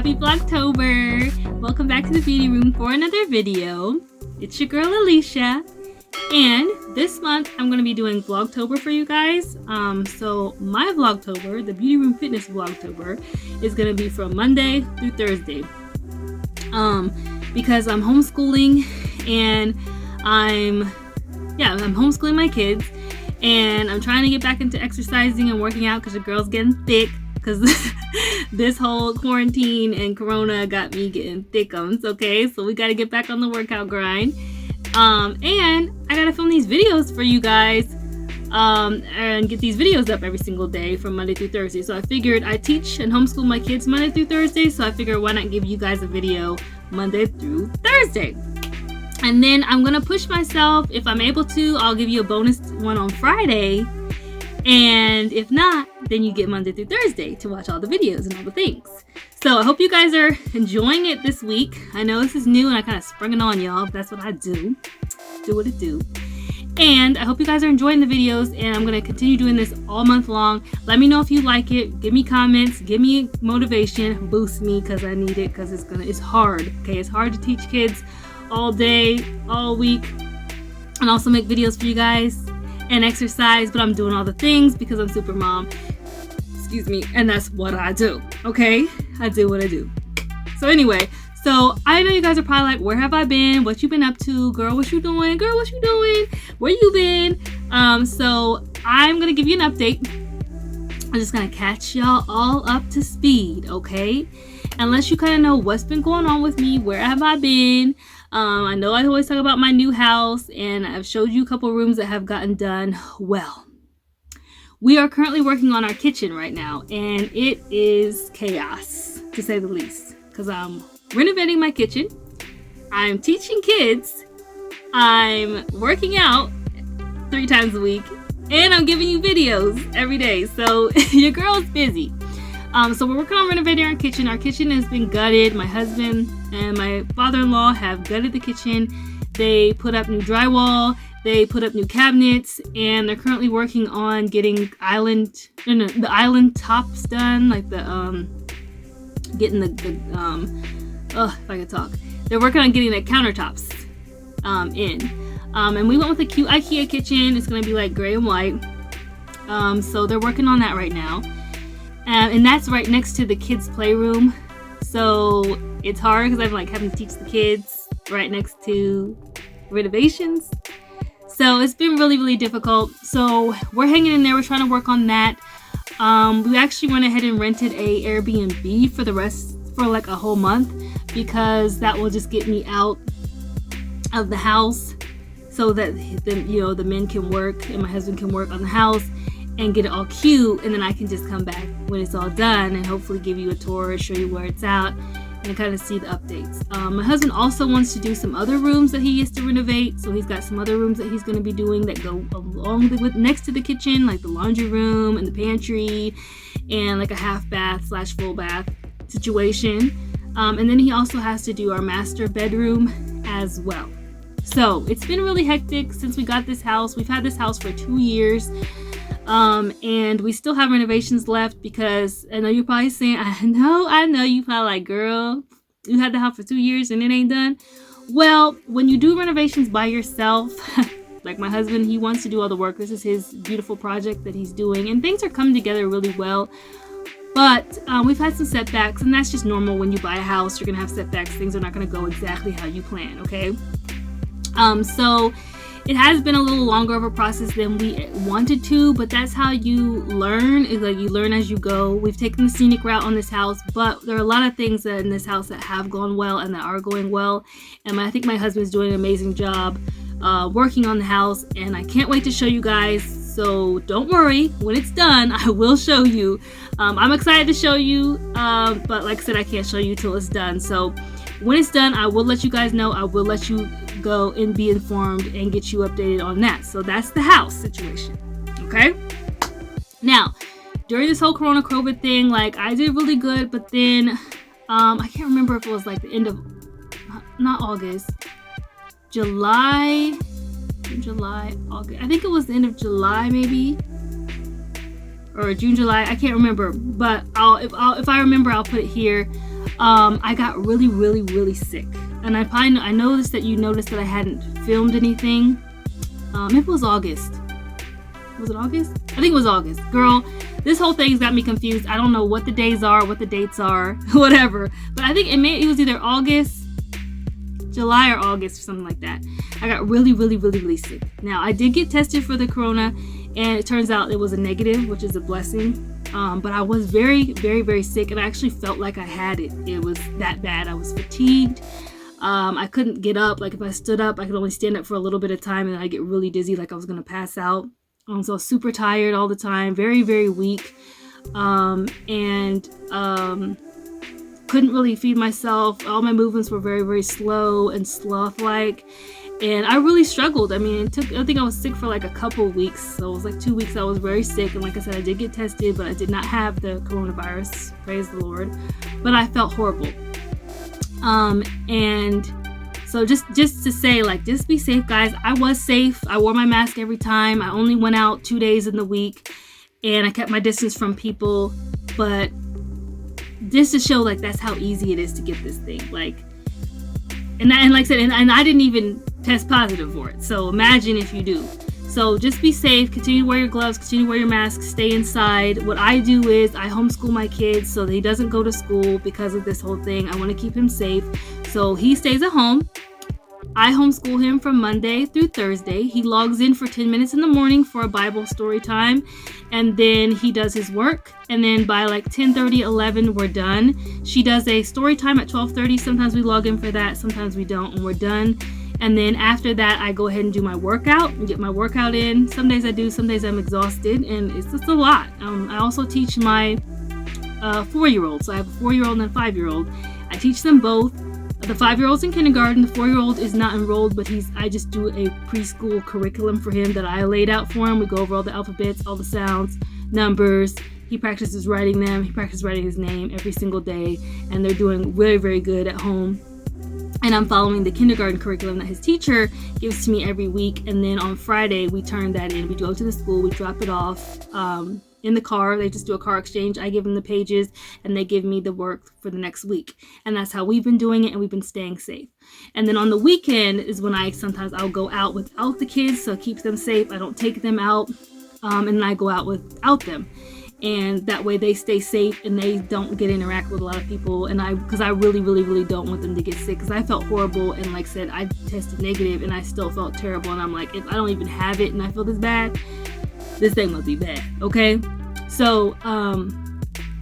Happy Vlogtober! Welcome back to the Beauty Room for another video. It's your girl Alicia, and this month I'm going to be doing Vlogtober for you guys. So my Vlogtober, the Beauty Room Fitness Vlogtober, is going to be from Monday through Thursday. Because I'm homeschooling and I'm homeschooling my kids, and I'm trying to get back into exercising and working out because the girl's getting thick. Because this whole quarantine and corona got me getting thickums, okay? So we got to get back on the workout grind. And I got to film these videos for you guys and get these videos up every single day from Monday through Thursday. So I figured I teach and homeschool my kids Monday through Thursday. So I figured why not give you guys a video Monday through Thursday. And then I'm going to push myself. If I'm able to, I'll give you a bonus one on Friday. And if not, then you get Monday through Thursday to watch all the videos and all the things. So I hope you guys are enjoying it this week. I know this is new and I kind of sprung it on y'all, but that's what I do. Do what it do. And I hope you guys are enjoying the videos, and I'm going to continue doing this all month long. Let me know if you like it. Give me comments. Give me motivation. Boost me because I need it, because it's hard. Okay, it's hard to teach kids all day, all week, and also make videos for you guys and exercise, but I'm doing all the things because I'm super mom. Excuse me. And that's what I do. Okay? I do what I do. So anyway, so I know you guys are probably like, where have I been? What you been up to? Girl, what you doing? Girl, what you doing? Where you been? So I'm going to give you an update. I'm just going to catch y'all all up to speed, okay? Unless you kind of know what's been going on with me, where have I been? I know I always talk about my new house, and I've showed you a couple rooms that have gotten done well. We are currently working on our kitchen right now, and it is chaos, to say the least, because I'm renovating my kitchen, I'm teaching kids, I'm working out 3 times a week, and I'm giving you videos every day, so your girl's busy. So we're working on renovating our kitchen. Our kitchen has been gutted. My husband and my father-in-law have gutted the kitchen. They put up new drywall. They put up new cabinets, and they're currently working on getting the island tops done, like the getting if I could talk. They're working on getting the countertops in. And we went with a cute IKEA kitchen. It's gonna be like gray and white. So they're working on that right now. And that's right next to the kids' playroom. So it's hard because I'm like having to teach the kids right next to renovations. So it's been really, really difficult. So we're hanging in there. We're trying to work on that. We actually went ahead and rented a Airbnb for like a whole month, because that will just get me out of the house so that the men can work and my husband can work on the house and get it all cute, and then I can just come back when it's all done and hopefully give you a tour, show you where it's at, and kind of see the updates. My husband also wants to do some other rooms that he used to renovate, so he's got some other rooms that he's going to be doing that go along with next to the kitchen, like the laundry room and the pantry, and like a half bath / full bath situation. And then he also has to do our master bedroom as well. So it's been really hectic since we got this house. We've had this house for 2 years. And we still have renovations left, because I know you're probably saying, I know you probably like, girl, you had the house for 2 years and it ain't done. Well, when you do renovations by yourself, like my husband, he wants to do all the work. This is his beautiful project that he's doing, and things are coming together really well. But we've had some setbacks, and that's just normal. When you buy a house, you're gonna have setbacks. Things are not gonna go exactly how you plan, okay? So it has been a little longer of a process than we wanted to, but that's how you learn. Is like you learn as you go. We've taken the scenic route on this house, but there are a lot of things that in this house that have gone well and that are going well. And I think my husband's doing an amazing job working on the house, and I can't wait to show you guys. So don't worry, when it's done, I will show you. I'm excited to show you, but like I said, I can't show you till it's done. So when it's done, I will let you guys know. I will let you go and be informed and get you updated on that. So that's the house situation, okay? Now, during this whole Corona COVID thing, like I did really good, but then I can't remember if it was like the end of, not August, July, August. I think it was the end of July maybe, or June, July. I can't remember, but if I remember, I'll put it here. I got really, really, really sick, and I noticed that you noticed that I hadn't filmed anything. Maybe it was August. Was it August? I think it was August. Girl, this whole thing's got me confused. I don't know what the days are, what the dates are, whatever. But I think it was either August, July or August or something like that. I got really, really, really, really sick. Now, I did get tested for the corona, and it turns out it was a negative, which is a blessing. But I was very, very, very sick, and I actually felt like I had it. It was that bad. I was fatigued. I couldn't get up. Like if I stood up, I could only stand up for a little bit of time, and I get really dizzy, like I was gonna pass out. So I was super tired all the time, very, very weak, and couldn't really feed myself. All my movements were very, very slow and sloth-like, and I really struggled. I mean, I think I was sick for like a couple weeks, so it was like 2 weeks I was very sick, and like I said, I did get tested, but I did not have the coronavirus, praise the Lord, but I felt horrible. And so just to say, like, just be safe, guys. I was safe. I wore my mask every time. I only went out 2 days in the week, and I kept my distance from people. But just to show, like, that's how easy it is to get this thing. Like, and like I said, and I didn't even test positive for it. So imagine if you do. So just be safe. Continue to wear your gloves. Continue to wear your mask. Stay inside. What I do is I homeschool my kids so that he doesn't go to school because of this whole thing. I want to keep him safe. So he stays at home. I homeschool him from Monday through Thursday. He logs in for 10 minutes in the morning for a Bible story time, and then he does his work, and then by like 10:30, 11, we're done. She does a story time at 12:30. Sometimes we log in for that, sometimes we don't, and we're done. And then after that, I go ahead and do my workout and get my workout in. Some days I do, some days I'm exhausted, and it's just a lot. I also teach my 4-year-old. So I have a 4-year-old and a 5-year-old. I teach them both. The 5-year-old's in kindergarten. The 4-year-old is not enrolled, but I just do a preschool curriculum for him that I laid out for him. We go over all the alphabets, all the sounds, numbers. He practices writing them. He practices writing his name every single day, and they're doing very, very good at home. And I'm following the kindergarten curriculum that his teacher gives to me every week. And then on Friday, we turn that in. We go to the school, we drop it off in the car. They just do a car exchange. I give them the pages, and they give me the work for the next week. And that's how we've been doing it, and we've been staying safe. And then on the weekend is when I'll go out without the kids, so it keeps them safe. I don't take them out, and then I go out without them. And that way they stay safe and they don't get interact with a lot of people. And because I really, really, really don't want them to get sick, because I felt horrible. And like I said, I tested negative and I still felt terrible. And I'm like, if I don't even have it and I feel this bad, this thing must be bad. Okay. So,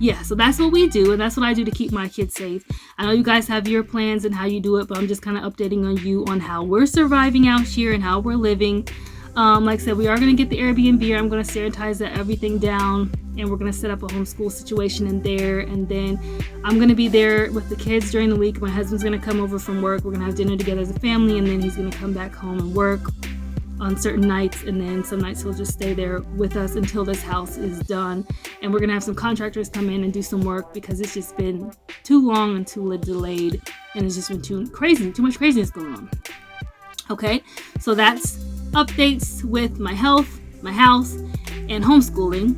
yeah, so that's what we do. And that's what I do to keep my kids safe. I know you guys have your plans and how you do it, but I'm just kind of updating on you on how we're surviving out here and how we're living. Like I said, we are going to get the Airbnb. I'm going to sanitize everything down, and we're going to set up a homeschool situation in there. And then I'm going to be there with the kids during the week. My husband's going to come over from work. We're going to have dinner together as a family, and then he's going to come back home and work on certain nights. And then some nights he'll just stay there with us until this house is done. And we're going to have some contractors come in and do some work, because it's just been too long and too delayed. And it's just been too much craziness going on. Okay, so that's updates with my health, my house, and homeschooling,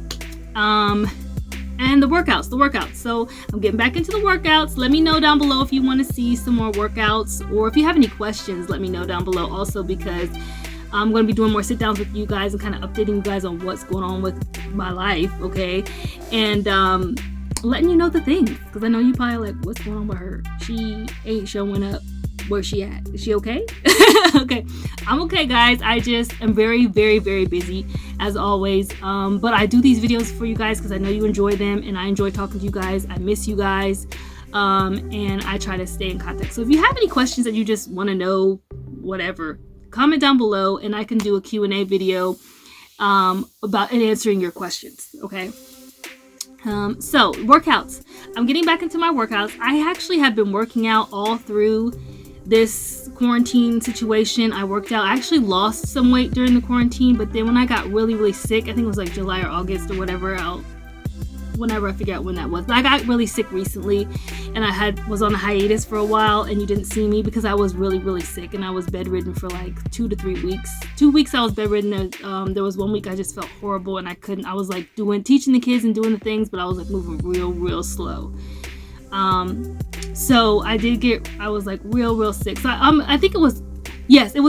and the workouts. So I'm getting back into the workouts. Let me know down below if you want to see some more workouts, or if you have any questions, let me know down below also, because I'm going to be doing more sit downs with you guys and kind of updating you guys on what's going on with my life. Okay, and letting you know the things, because I know you probably like, what's going on with her? She ain't showing up. Where's she at? Is she okay? Okay, I'm okay, guys. I just am very, very, very busy as always. But I do these videos for you guys because I know you enjoy them, and I enjoy talking to you guys. I miss you guys, and I try to stay in contact. So if you have any questions that you just want to know, whatever, comment down below, and I can do a Q&A video about answering your questions. Okay. So workouts. I'm getting back into my workouts. I actually have been working out all through this quarantine situation. I worked out. I actually lost some weight during the quarantine, but then when I got really, really sick, I think it was like July or August or whatever, whenever I figure out when that was. But I got really sick recently, and I was on a hiatus for a while, and you didn't see me because I was really, really sick, and I was bedridden for like 2 to 3 weeks. 2 weeks I was bedridden. There was 1 week I just felt horrible, and I was like teaching the kids and doing the things, but I was like moving real slow. So I was like real sick. So I think it was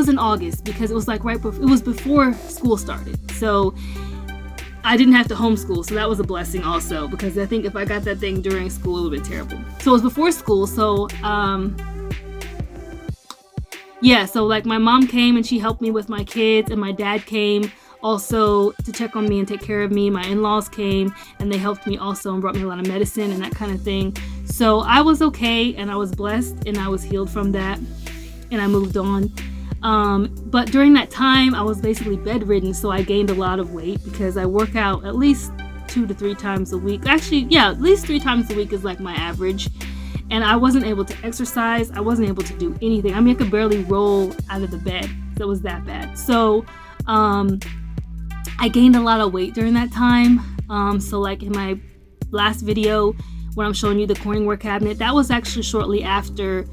in August, because it was like it was before school started. So I didn't have to homeschool, so that was a blessing also, because I think if I got that thing during school, it would have been terrible. So it was before school, so so like my mom came and she helped me with my kids, and my dad came also to check on me and take care of me. My in-laws came and they helped me also and brought me a lot of medicine and that kind of thing. So I was okay, and I was blessed, and I was healed from that, and I moved on. But during that time, I was basically bedridden, so I gained a lot of weight because I work out at least 2 to 3 times a week. Actually, at least 3 times a week is like my average. And I wasn't able to exercise. I wasn't able to do anything. I mean, I could barely roll out of the bed. It was that bad. So, I gained a lot of weight during that time. So like in my last video, when I'm showing you the corningware cabinet, that was actually shortly after.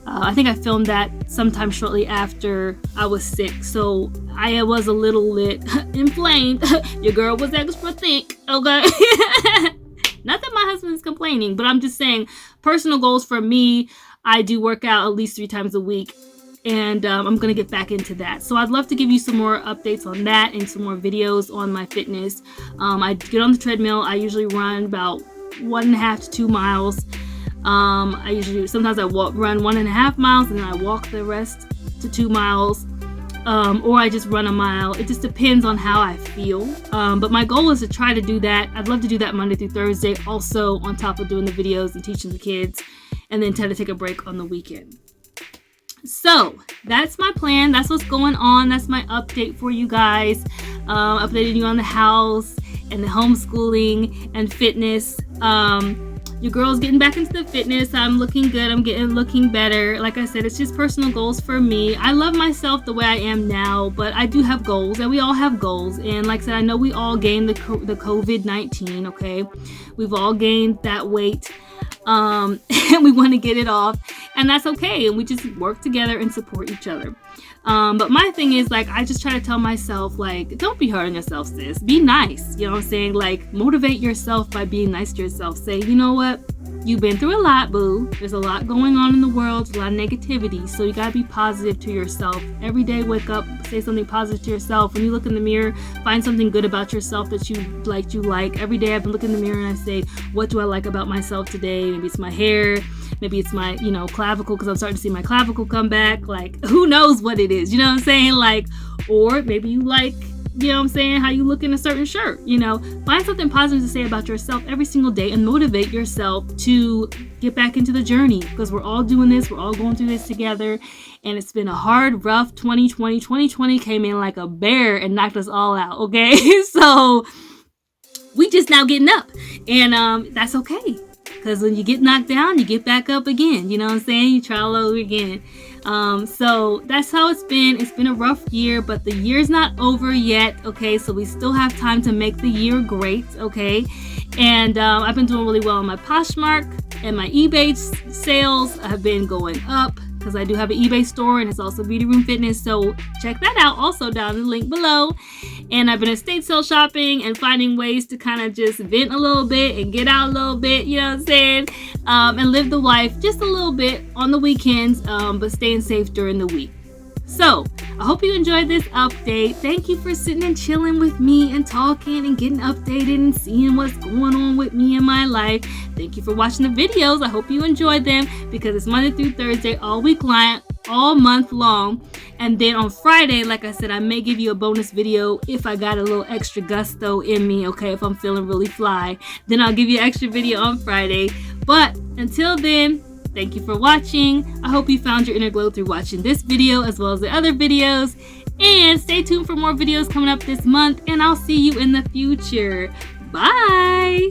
I think I filmed that sometime shortly after I was sick. So I was a little bit inflamed. Your girl was extra thick, okay? Not that my husband's complaining, but I'm just saying personal goals for me, I do work out at least 3 times a week. And I'm going to get back into that. So I'd love to give you some more updates on that and some more videos on my fitness. I get on the treadmill. I usually run about 1.5 to 2 miles. Sometimes I run 1.5 miles, and then I walk the rest to 2 miles, or I just run a mile. It just depends on how I feel. But my goal is to try to do that. I'd love to do that Monday through Thursday, also on top of doing the videos and teaching the kids, and then try to take a break on the weekend. So that's my plan. That's what's going on. That's my update for you guys. Updating you on the house and the homeschooling and fitness. Your girl's getting back into the fitness. I'm looking good. I'm looking better. Like I said, it's just personal goals for me. I love myself the way I am now, but I do have goals, and we all have goals. And like I said, I know we all gained the COVID-19, okay? We've all gained that weight, and we want to get it off, and that's okay. And we just work together and support each other. But my thing is, like, I just try to tell myself, like, don't be hard on yourself, sis. Be nice. You know what I'm saying? Like, motivate yourself by being nice to yourself. Say, you know what? You've been through a lot, boo. There's a lot going on in the world, a lot of negativity. So you gotta be positive to yourself. Every day, wake up, say something positive to yourself. When you look in the mirror, find something good about yourself that you like. Every day I've been looking in the mirror and I say, what do I like about myself today? Maybe it's my hair. Maybe it's my, clavicle, because I'm starting to see my clavicle come back. Like, who knows what it is? You know what I'm saying? Like, or maybe you like, you know what I'm saying, how you look in a certain shirt. Find something positive to say about yourself every single day and motivate yourself to get back into the journey, because we're all doing this. We're all going through this together. And it's been a hard, rough 2020. 2020 came in like a bear and knocked us all out, okay? So we just now getting up, and that's okay. Because when you get knocked down, you get back up again. You know what I'm saying? You try all over again. So that's how it's been. It's been a rough year, but the year's not over yet. Okay, so we still have time to make the year great. Okay, and I've been doing really well on my Poshmark, and my eBay sales have been going up, because I do have an eBay store, and it's also Beautyroom Fitness. So check that out also down in the link below. And I've been estate sale shopping and finding ways to kind of just vent a little bit and get out a little bit, you know what I'm saying? And live the life just a little bit on the weekends, but staying safe during the week. So I hope you enjoyed this update. Thank you for sitting and chilling with me and talking and getting updated and seeing what's going on with me in my life. Thank you for watching the videos. I hope you enjoyed them, because it's Monday through Thursday all week long, all month long. And then on Friday, like I said, I may give you a bonus video if I got a little extra gusto in me, okay? If I'm feeling really fly, then I'll give you an extra video on Friday. But until then, thank you for watching. I hope you found your inner glow through watching this video as well as the other videos. And stay tuned for more videos coming up this month, and I'll see you in the future. Bye!